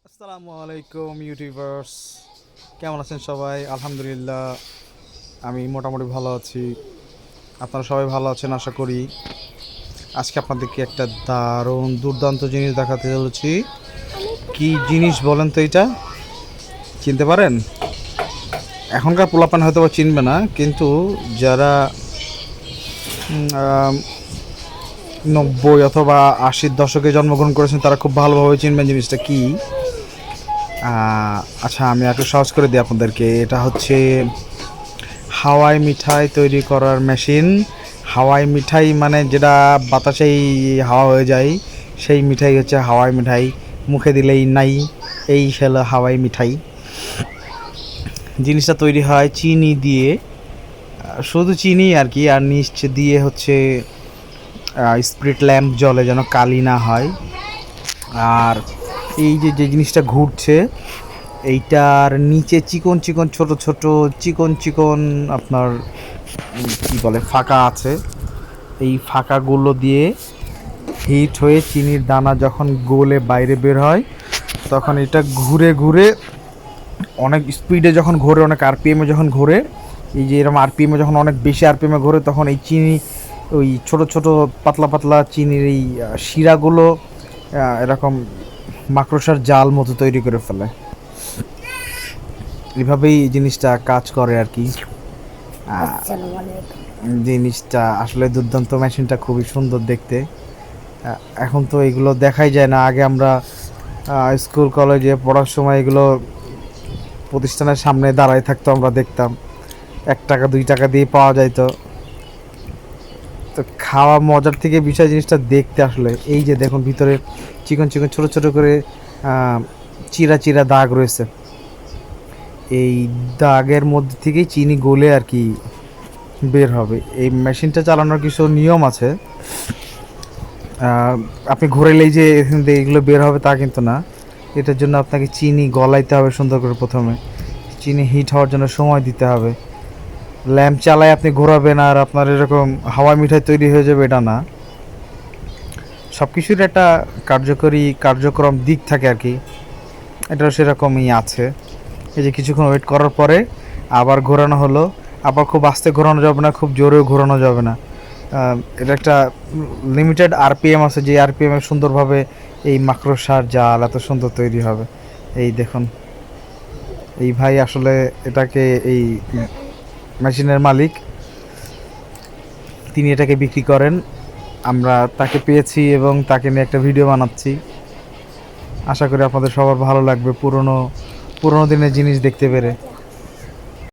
আসসালামু আলাইকুম ইউটিউবার্স, কেমন আছেন সবাই? আলহামদুলিল্লাহ, আমি মোটামুটি ভালো আছি। আপনারা সবাই ভালো আছেন আশা করি। আজকে আপনাদেরকে একটা দারুণ দুর্দান্ত জিনিস দেখাতে চলেছি। কি জিনিস বলেন তো? এটা চিনতে পারেন? এখনকার পোলাপান হয়তো বা চিনবে না, কিন্তু যারা 90 অথবা 80-র দশকে জন্মগ্রহণ করেছেন তারা খুব ভালোভাবে চিনবেন জিনিসটা কি। আচ্ছা, আমি একটু সহজ করে দিই আপনাদেরকে। এটা হচ্ছে হাওয়াই মিঠাই তৈরি করার মেশিন। হাওয়াই মিঠাই মানে যেটা বাতাসেই হাওয়া হয়ে যায়, সেই মিঠাই হচ্ছে হাওয়াই মিঠাই। মুখে দিলেই নাই, এই হলো হাওয়াই মিঠাই। জিনিসটা তৈরি হয় চিনি দিয়ে, শুধু চিনি আর কি, আর নিচে দিয়ে হচ্ছে স্প্রিট ল্যাম্প জ্বলে যেন কালি না হয়। আর এই যে যে জিনিসটা ঘুরছে, এইটার নিচে চিকন চিকন ছোট ছোট চিকন চিকন আপনার কী বলে ফাঁকা আছে। এই ফাঁকাগুলো দিয়ে হিট হয়ে চিনির দানা যখন গোলে বাইরে বের হয়, তখন এটা ঘুরে ঘুরে অনেক স্পিডে যখন ঘোরে, অনেক আরপিএমে যখন ঘোরে, এই যে এরকম আরপিএমে যখন অনেক বেশি আরপিএমে ঘোরে, তখন এই চিনি, ওই ছোট ছোট পাতলা পাতলা চিনির এই শিরাগুলো এরকম মাকড়সার জাল মতো তৈরি করে ফেলে। এভাবেই এই জিনিসটা কাজ করে আর কি। জিনিসটা আসলে দুর্দান্ত, মেশিনটা খুবই সুন্দর দেখতে। এখন তো এগুলো দেখাই যায় না। আগে আমরা স্কুল কলেজে পড়ার সময় এগুলো প্রতিষ্ঠানের সামনে দাঁড়ায় থাকতো, আমরা দেখতাম। 1 টাকা 2 টাকা দিয়ে পাওয়া যাইতো। তো খাওয়া মজার থেকে বিষয় জিনিসটা দেখতে আসলে। এই যে দেখুন, ভিতরে চিকন চিকন ছোট ছোট করে চিরা চিরা দাগ রয়েছে। এই দাগের মধ্যে থেকেই চিনি গলে আর কি বের হবে। এই মেশিনটা চালানোর কিছু নিয়ম আছে। আপনি ঘোরালেই যে এখান থেকে এগুলো বের হবে তা কিন্তু না। এটার জন্য আপনাকে চিনি গলাইতে হবে সুন্দর করে। প্রথমে চিনি হিট হওয়ার জন্য সময় দিতে হবে। ল্যাম্প চালায় আপনি ঘোরাবেন আর আপনার এরকম হাওয়া মিঠাই তৈরি হয়ে যাবে, এটা না। সব কিছুর একটা কার্যক্রম দিক থাকে আর কি। এটাও সেরকমই আছে। এই যে কিছুক্ষণ ওয়েট করার পরে আবার ঘোরানো হলো। আবার খুব আস্তে ঘোরানো যাবে না, খুব জোরেও ঘোরানো যাবে না। এটা একটা লিমিটেড আরপিএম আছে, যে আরপিএমে সুন্দরভাবে এই মাকড়সার জাল এত সুন্দর তৈরি হবে। এই দেখুন, এই ভাই আসলে এটাকে, এই মেশিনের মালিক, তিনি এটাকে বিক্রি করেন। আমরা তাকে পেয়েছি এবং তাকে নিয়ে একটা ভিডিও বানাচ্ছি। আশা করি আপনাদের সবার ভালো লাগবে পুরনো পুরনো দিনের জিনিস দেখতে পেরে।